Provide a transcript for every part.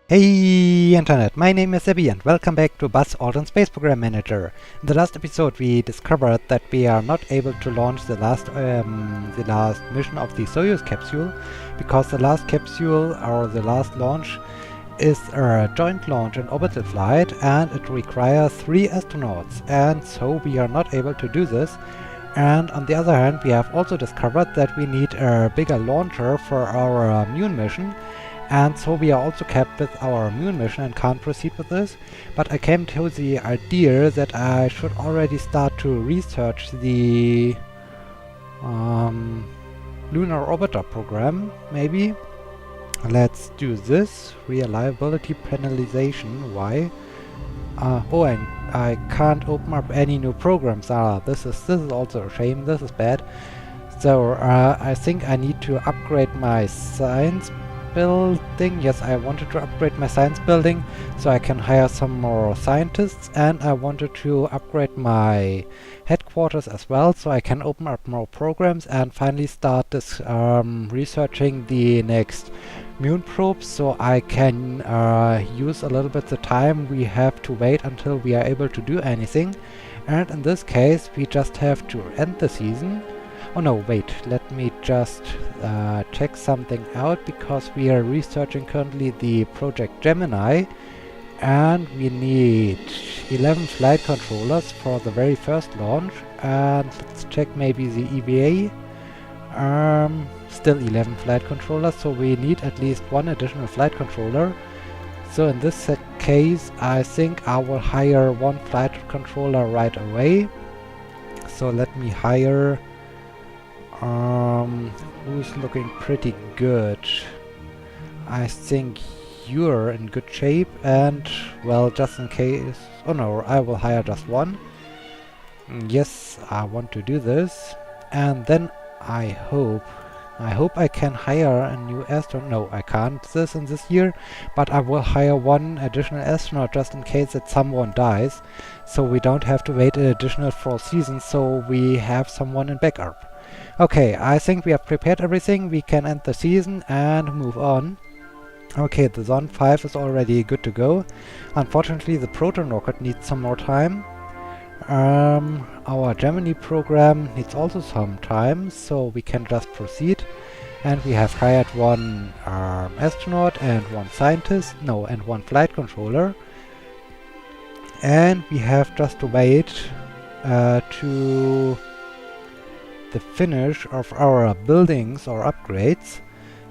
Hey Internet, my name is Abby and welcome back to Aldrin Space Program Manager. In the last episode we discovered that we are not able to launch the last mission of the Soyuz capsule because the last capsule or the last launch is a joint launch and orbital flight and it requires 3 astronauts, and so we are not able to do this. And on the other hand, we have also discovered that we need a bigger launcher for our Moon mission. And so we are also capped with our Moon mission and can't proceed with this. But I came to the idea that I should already start to research the lunar orbiter program, maybe. Let's do this. Reliability penalization. Why? Oh, and I can't open up any new programs. This is also a shame. This is bad. So I think I need to upgrade my science building. Yes, I wanted to upgrade my science building so I can hire some more scientists, and I wanted to upgrade my headquarters as well so I can open up more programs and finally start this researching the next Moon probes so I can use a little bit the time we have to wait until we are able to do anything. And in this case we just have to end the season. Oh no, wait, let me just check something out, because we are researching currently the project Gemini and we need 11 flight controllers for the very first launch, and let's check maybe the EVA. Still 11 flight controllers, so we need at least one additional flight controller. So in this case I think I will hire one flight controller right away. So let me hire who's looking pretty good. I think you're in good shape, and well, just in case, oh no, I will hire just one. Yes, I want to do this. And then I hope I can hire a new astronaut. No, I can't this in this year, but I will hire one additional astronaut just in case that someone dies, so we don't have to wait an additional 4 seasons, so we have someone in backup. Okay, I think we have prepared everything. We can end the season and move on. Okay, the Zone 5 is already good to go. Unfortunately, the Proton rocket needs some more time. Our Gemini program needs also some time, so we can just proceed. And we have hired one astronaut and one scientist, no, and one flight controller. And we have just to wait to the finish of our buildings or upgrades,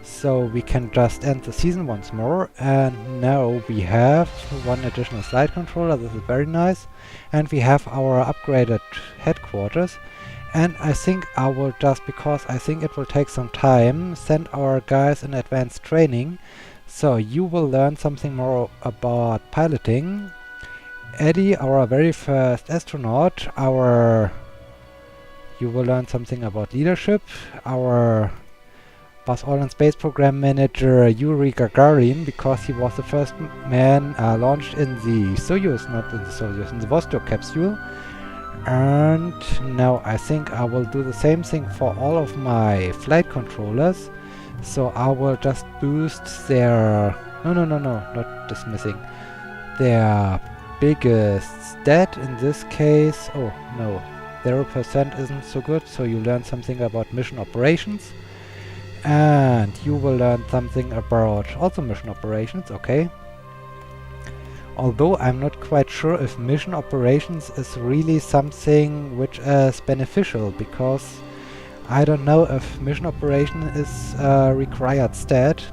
so we can just end the season once more. And now we have one additional flight controller. This is very nice. And we have our upgraded headquarters. And I think I will just, because I think it will take some time, send our guys in advanced training. So you will learn something more about piloting. Eddie, our very first astronaut, you will learn something about leadership. Our Aldrin Space Program Manager, Yuri Gagarin, because he was the first man launched in the Soyuz, not in the Soyuz, in the Vostok capsule. And now I think I will do the same thing for all of my flight controllers. So I will just boost their... No, not dismissing. Their biggest stat in this case. Oh, no. 0% isn't so good, so you learn something about mission operations. And you will learn something about also mission operations, okay. Although I'm not quite sure if mission operations is really something which is beneficial, because I don't know if mission operation is a required stat.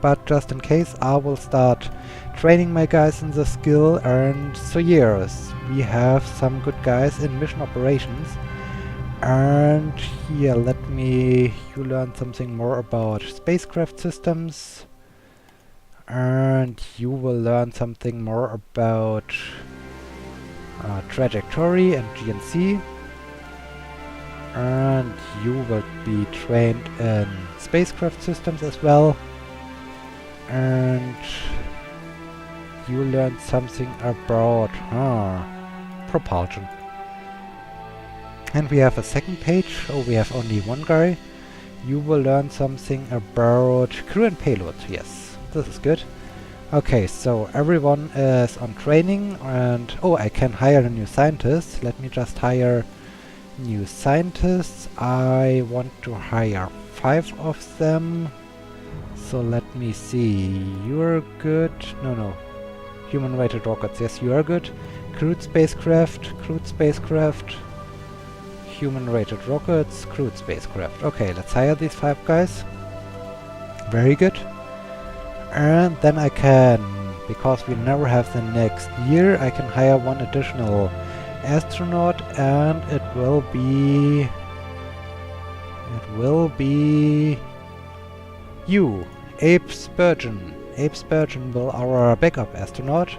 But just in case, I will start training my guys in the skill, and so yes, we have some good guys in mission operations. And here, you learn something more about spacecraft systems, and you will learn something more about trajectory and GNC, and you will be trained in spacecraft systems as well. And you learn something about propulsion. And we have a second page. Oh, we have only one guy. You will learn something about crew and payload. Yes, this is good. Okay, so everyone is on training, and oh, I can hire a new scientist. Let me just hire new scientists. I want to hire 5 of them. So let me see. You're good. No. Human-rated rockets. Yes, you are good. Crewed spacecraft. Human-rated rockets. Crewed spacecraft. Okay, let's hire these 5 guys. Very good. And then I can, because we never have the next year, I can hire 1 additional astronaut, and it will be you, Abe Spurgeon. Abe Spurgeon will our backup astronaut.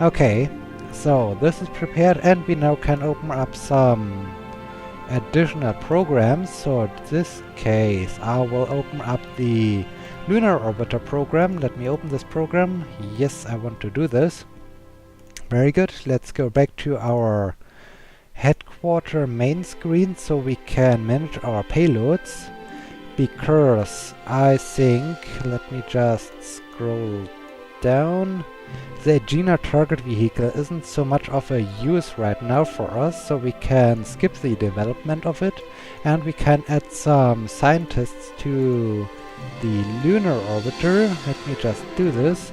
Okay, so this is prepared, and we now can open up some additional programs. So in this case, I will open up the lunar orbiter program. Let me open this program. Yes, I want to do this. Very good. Let's go back to our headquarter main screen so we can manage our payloads. Because I think, let me just scroll down. The Gemini target vehicle isn't so much of a use right now for us, so we can skip the development of it, and we can add some scientists to the lunar orbiter. Let me just do this.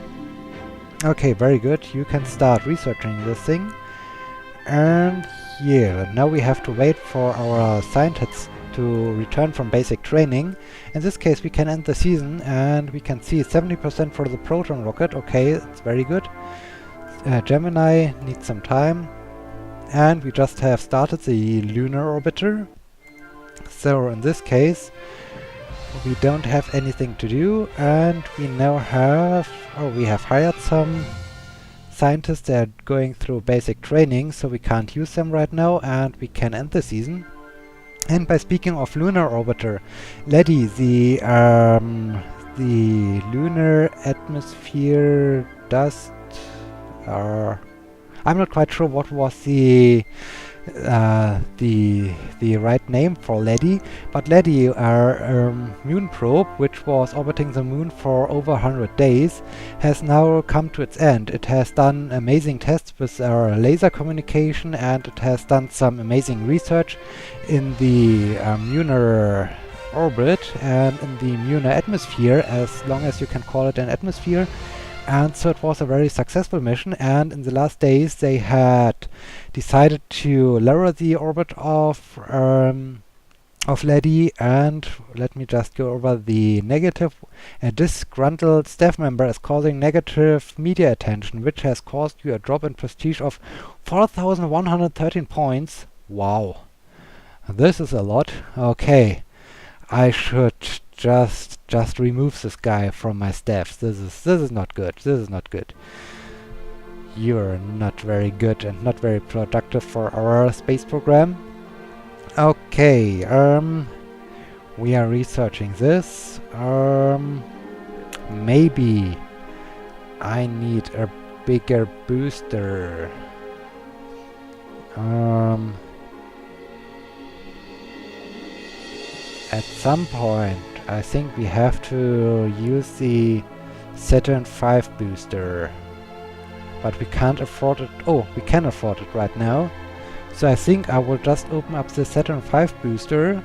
Okay, very good. You can start researching this thing. And yeah, now we have to wait for our scientists to return from basic training. In this case, we can end the season, and we can see 70% for the Proton rocket. Okay, it's very good. Gemini needs some time. And we just have started the lunar orbiter. So in this case, we don't have anything to do, and we now have... oh, we have hired some scientists that are going through basic training, so we can't use them right now, and we can end the season. And by speaking of lunar orbiter, Lady, the lunar atmosphere dust... I'm not quite sure what was the right name for Lady, but Lady, our moon probe, which was orbiting the moon for over 100 days, has now come to its end. It has done amazing tests with our laser communication, and it has done some amazing research in the lunar orbit and in the lunar atmosphere, as long as you can call it an atmosphere. And so it was a very successful mission, and in the last days they had decided to lower the orbit of Lady. And let me just go over the negative. A disgruntled staff member is causing negative media attention, which has caused you a drop in prestige of 4,113 points. Wow, this is a lot. Okay, I should just remove this guy from my staff. This is not good. This is not good. You're not very good and not very productive for our space program. Okay, we are researching this. Maybe I need a bigger booster. At some point, I think we have to use the Saturn V booster. But we can't afford it. Oh, we can afford it right now. So I think I will just open up the Saturn V booster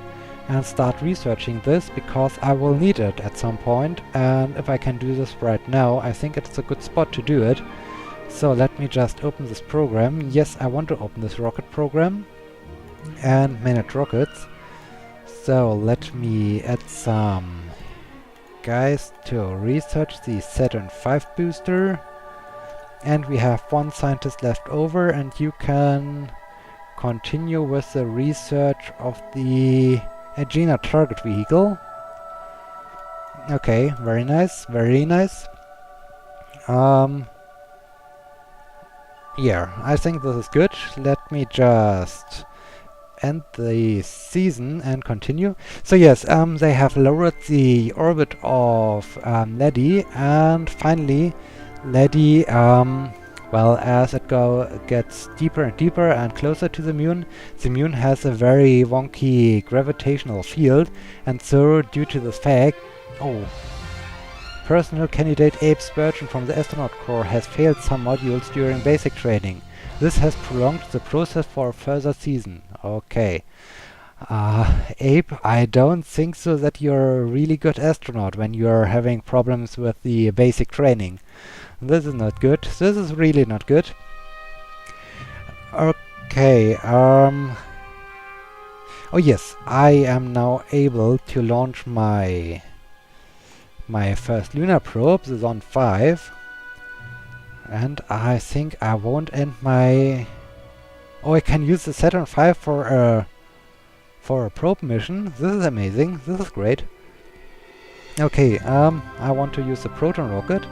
and start researching this, because I will need it at some point. And if I can do this right now, I think it's a good spot to do it. So let me just open this program. Yes, I want to open this rocket program and manage rockets. So let me add some guys to research the Saturn V booster. And we have 1 scientist left over, and you can continue with the research of the Gemini target vehicle. Okay, very nice, very nice. Yeah, I think this is good. Let me just end the season and continue. So yes, they have lowered the orbit of Lady, and finally Lady, well, as it gets deeper and deeper and closer to the moon has a very wonky gravitational field, and so due to this fact, oh, Personal candidate Abe Spurgeon from the astronaut corps has failed some modules during basic training. This has prolonged the process for a further season. Okay. Abe, I don't think so that you're a really good astronaut when you're having problems with the basic training. This is not good. This is really not good. Okay, oh yes, I am now able to launch my first lunar probe, the Zond 5. And I think I won't end my... Oh, I can use the Saturn 5 for a probe mission. This is amazing. This is great. Okay, I want to use the Proton rocket.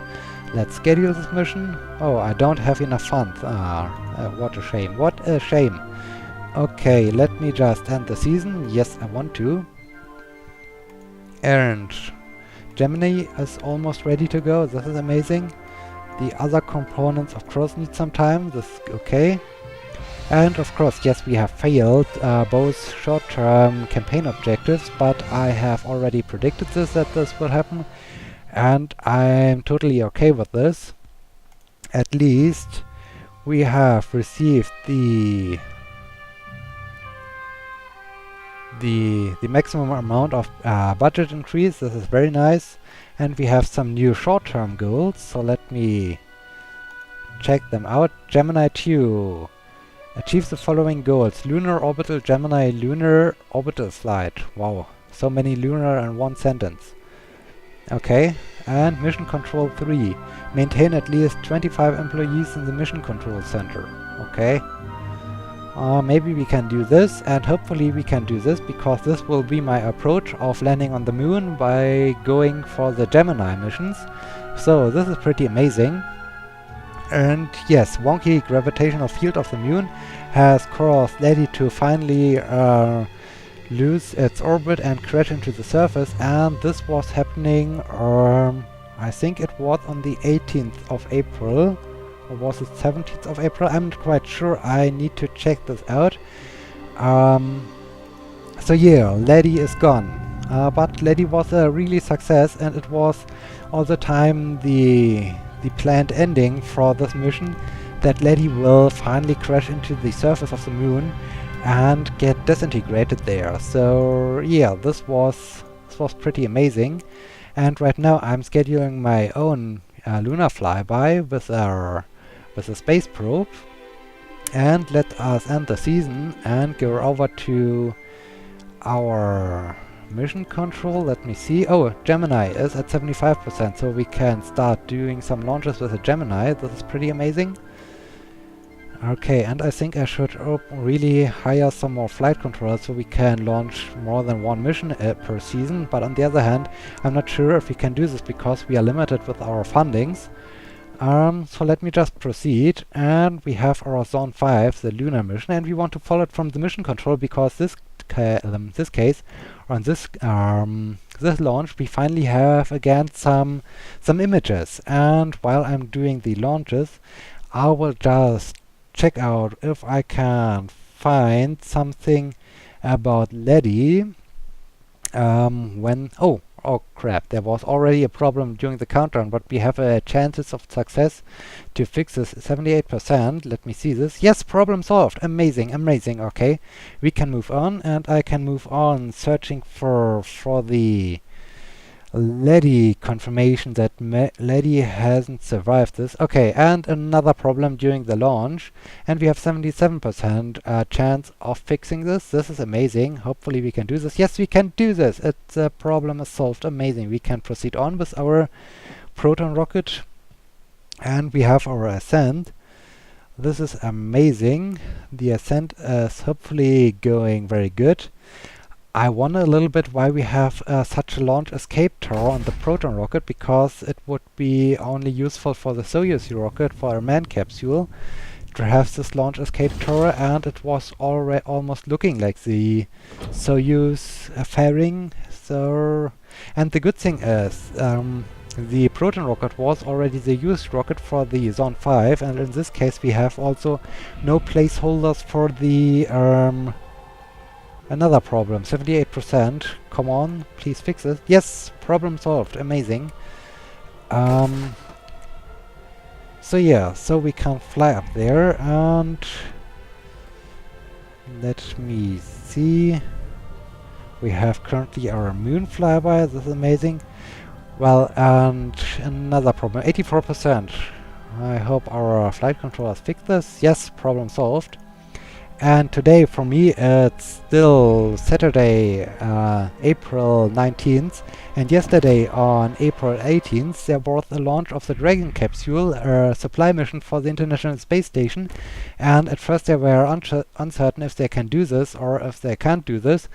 Let's schedule this mission. Oh, I don't have enough funds. What a shame. What a shame. Okay, let me just end the season. Yes, I want to. And Gemini is almost ready to go. This is amazing. The other components, of course, need some time. This is okay. And of course, yes, we have failed both short-term campaign objectives, but I have already predicted that this will happen. And I'm totally okay with this. At least we have received the maximum amount of budget increase. This is very nice. And we have some new short-term goals. So let me check them out. Gemini 2. Achieve the following goals. Lunar orbital Gemini lunar orbital flight. Wow. So many lunar in one sentence. Okay, and Mission Control 3. Maintain at least 25 employees in the Mission Control Center. Okay. Maybe we can do this, and hopefully we can do this, because this will be my approach of landing on the moon by going for the Gemini missions. So this is pretty amazing. And yes, wonky gravitational field of the moon has caused LEDI to finally lose its orbit and crash into the surface, and this was happening, I think it was on the 18th of April, or was it 17th of April? I'm not quite sure, I need to check this out. So yeah, LEDI is gone, but LEDI was a really success, and it was all the time the planned ending for this mission, that LEDI will finally crash into the surface of the moon and get disintegrated there. So yeah, this was pretty amazing. And right now I'm scheduling my own lunar flyby with a space probe. And let us end the season and go over to our mission control. Let me see. Oh, Gemini is at 75%, so we can start doing some launches with a Gemini. This is pretty amazing. Okay, and I think I should really hire some more flight controllers so we can launch more than one mission per season. But on the other hand, I'm not sure if we can do this because we are limited with our fundings. So let me just proceed, and we have our Zone 5, the lunar mission, and we want to follow it from the mission control, because this case, on this launch, we finally have again some images. And while I'm doing the launches, I will just check out if I can find something about LEDI. Oh crap, there was already a problem during the countdown, but we have chances of success to fix this. 78%. Let me see this. Yes, problem solved. Amazing, amazing. Okay, we can move on, and I can move on searching for the LEDI confirmation that LEDI hasn't survived this. Okay, and another problem during the launch, and we have 77% chance of fixing this. This is amazing. Hopefully we can do this. Yes, we can do this. The problem is solved. Amazing. We can proceed on with our Proton rocket, and we have our ascent. This is amazing. The ascent is hopefully going very good. I wonder a little bit why we have such a launch escape tower on the Proton rocket, because it would be only useful for the Soyuz rocket, for a manned capsule, to have this launch escape tower, and it was almost looking like the Soyuz fairing. So, and the good thing is, the Proton rocket was already the used rocket for the Zone 5, and in this case we have also no placeholders for the another problem. 78%. Come on, please fix it. Yes, problem solved. Amazing. So yeah, so we can fly up there, and let me see. We have currently our moon flyby. This is amazing. Well, and another problem, 84%. I hope our flight controllers fix this. Yes, problem solved. And today for me it's still Saturday, April 19th, and yesterday on April 18th there was the launch of the Dragon capsule, a supply mission for the International Space Station, and at first they were uncertain if they can do this or if they can't do this,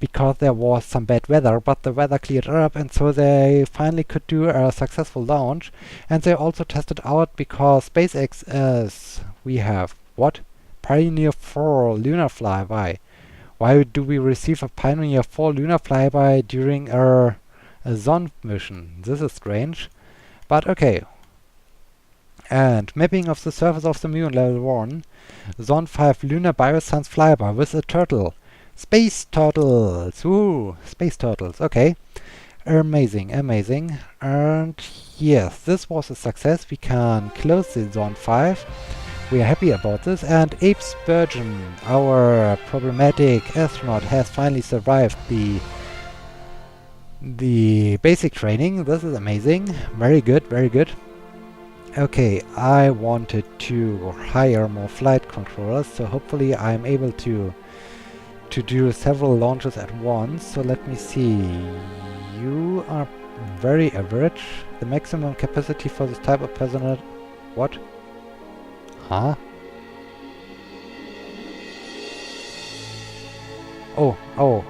because there was some bad weather, but the weather cleared up and so they finally could do a successful launch. And they also tested out, because SpaceX is, we have, what? Pioneer 4 lunar flyby. Why do we receive a Pioneer 4 lunar flyby during a Zond mission? This is strange, but okay. And mapping of the surface of the moon, level 1. Zond 5 lunar bioscience flyby with a turtle. Space turtles! Ooh, space turtles, okay. Amazing, amazing. And yes, this was a success. We can close the Zond 5. We are happy about this. And Abe Spurgeon, our problematic astronaut, has finally survived the basic training. This is amazing. Very good, very good. Okay, I wanted to hire more flight controllers, so hopefully I'm able to do several launches at once. So let me see. You are very average. The maximum capacity for this type of personnel. What? Huh? Oh,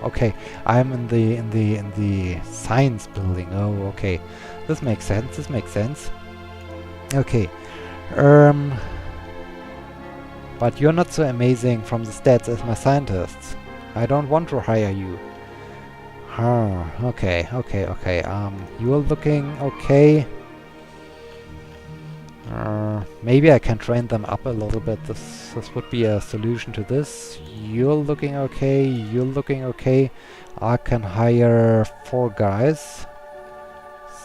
okay. I'm in the science building. Oh, okay. This makes sense. This makes sense. Okay. But you're not so amazing from the stats as my scientists. I don't want to hire you. Okay. You're looking okay. Maybe I can train them up a little bit. This would be a solution to this. You're looking okay. You're looking okay. I can hire 4 guys.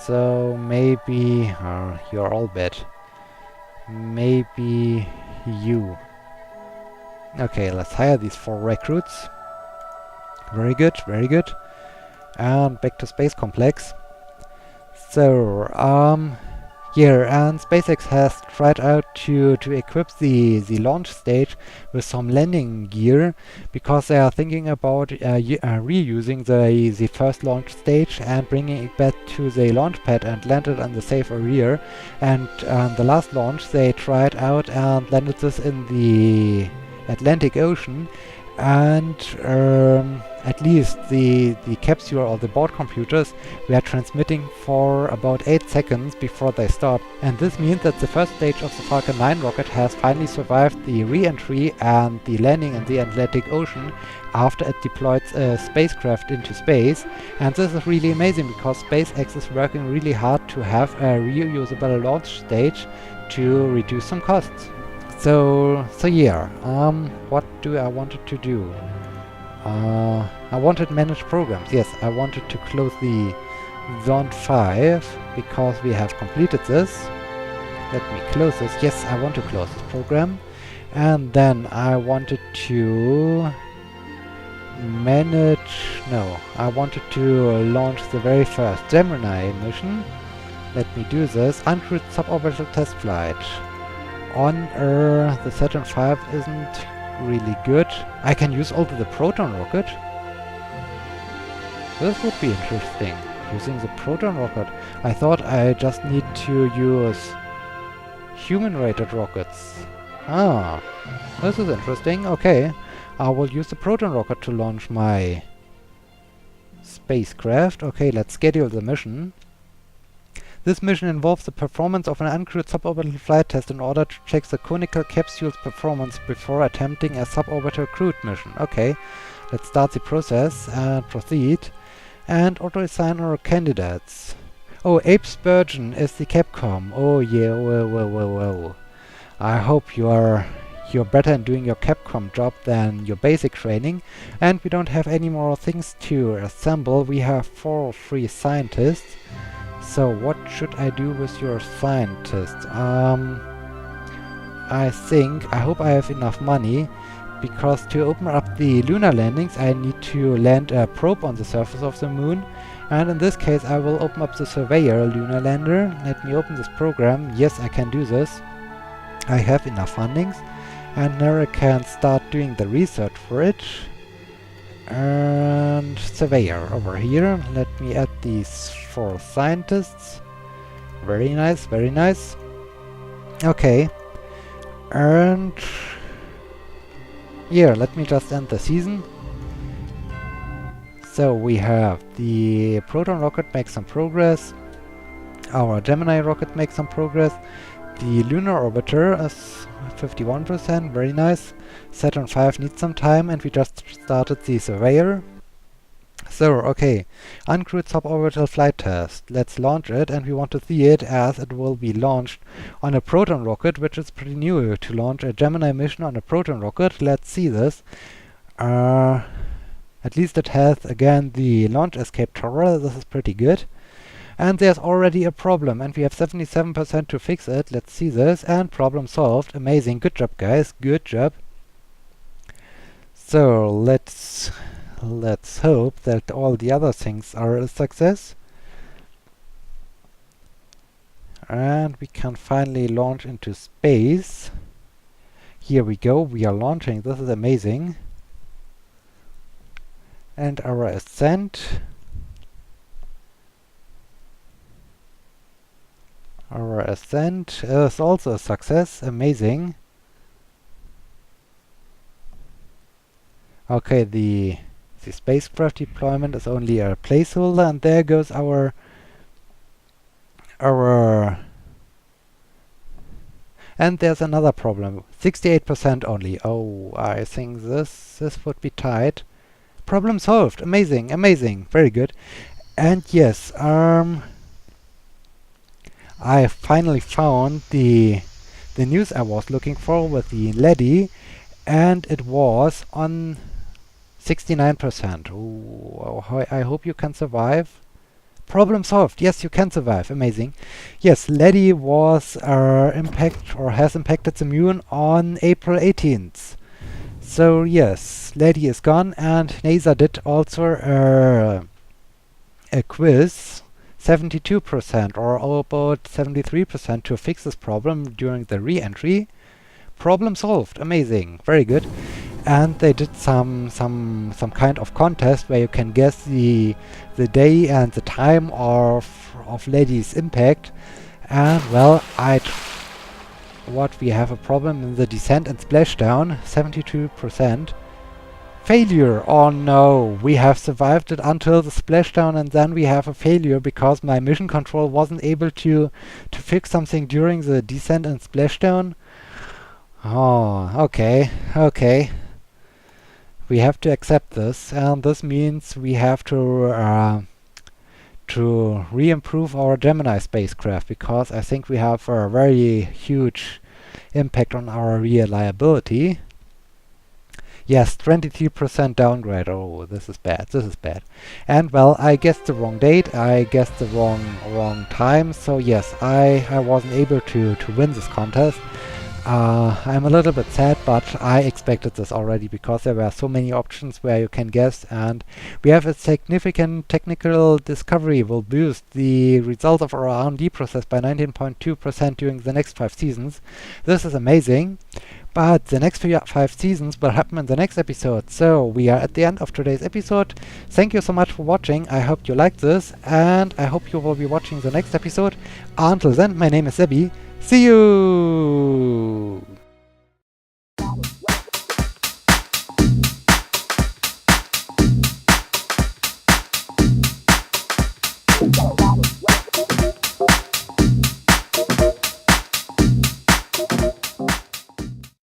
So maybe you're all bad. Maybe you. Okay, let's hire these 4 recruits. Very good, very good. And back to Space Complex. So, yeah, and SpaceX has tried out to equip the launch stage with some landing gear, because they are thinking about reusing the first launch stage and bringing it back to the launch pad and land it on the safe area. And the last launch they tried out and landed this in the Atlantic Ocean, and at least the capsule or the board computers were transmitting for about 8 seconds before they stopped. And this means that the first stage of the Falcon 9 rocket has finally survived the re-entry and the landing in the Atlantic Ocean after it deployed a spacecraft into space. And this is really amazing, because SpaceX is working really hard to have a reusable launch stage to reduce some costs. So yeah, what do I wanted to do? I wanted manage programs. Yes, I wanted to close the Zond 5, because we have completed this. Let me close this. Yes, I want to close this program. And then I wanted to I wanted to launch the very first Gemini mission. Let me do this. Uncrewed suborbital test flight. On the Saturn V isn't really good. I can use also the Proton rocket. This would be interesting. Using the Proton rocket. I thought I just need to use human-rated rockets. Ah, this is interesting. Okay, I will use the Proton rocket to launch my spacecraft. Okay, let's schedule the mission. This mission involves the performance of an uncrewed suborbital flight test in order to check the conical capsule's performance before attempting a suborbital crewed mission. Okay, let's start the process and proceed. And auto-assign our candidates. Oh, Abe Spurgeon is the Capcom. Oh yeah, well. I hope you're better in doing your Capcom job than your basic training. And we don't have any more things to assemble. We have 4 free scientists. So what should I do with your scientist? I hope I have enough money, because to open up the lunar landings I need to land a probe on the surface of the moon, and in this case I will open up the Surveyor lunar lander. Let me open this program. Yes, I can do this. I have enough fundings, and now I can start doing the research for it. And Surveyor over here. Let me add these 4 scientists. Very nice, very nice. Okay. And here, let me just end the season. So we have the Proton rocket makes some progress. Our Gemini rocket makes some progress. The lunar orbiter is 51%, very nice. Saturn V needs some time, and we just started the Surveyor. So, okay, uncrewed suborbital flight test. Let's launch it, and we want to see it as it will be launched on a Proton rocket, which is pretty new to launch a Gemini mission on a Proton rocket. Let's see this. At least it has, again, the launch escape tower. This is pretty good. And there's already a problem, and we have 77% to fix it. Let's see this, and problem solved. Amazing, good job guys, good job. So let's hope that all the other things are a success. And we can finally launch into space. Here we go, we are launching, this is amazing. And our ascent. Our ascent is also a success, amazing. Okay, the spacecraft deployment is only a placeholder, and there goes our and there's another problem, 68% only. Oh, I think this would be tight. Problem solved, amazing, amazing, very good. And yes, I finally found the news I was looking for with the LEDI, and it was on 69%. Ooh, I hope you can survive. Problem solved. Yes, you can survive. Amazing. Yes, LEDI was has impacted the moon on April 18th. So yes, LEDI is gone, and NASA did also a quiz. 72% or about 73% to fix this problem during the re-entry. Problem solved. Amazing. Very good. And they did some kind of contest where you can guess the day and the time of LEDI's impact. And well, we have a problem in the descent and splashdown. 72%. Failure! Oh no, we have survived it until the splashdown, and then we have a failure because my mission control wasn't able to fix something during the descent and splashdown. Oh, okay, okay. We have to accept this, and this means we have to re-improve our Gemini spacecraft, because I think we have a very huge impact on our reliability. Yes, 23% downgrade. Oh, this is bad. This is bad. And well, I guessed the wrong date. I guessed the wrong time. So yes, I wasn't able to win this contest. I'm a little bit sad, but I expected this already because there were so many options where you can guess, and we have a significant technical discovery will boost the results of our R&D process by 19.2% during the next 5 seasons. This is amazing. But the next 5 seasons will happen in the next episode. So we are at the end of today's episode. Thank you so much for watching. I hope you liked this, and I hope you will be watching the next episode. Until then, my name is Sebi. See you!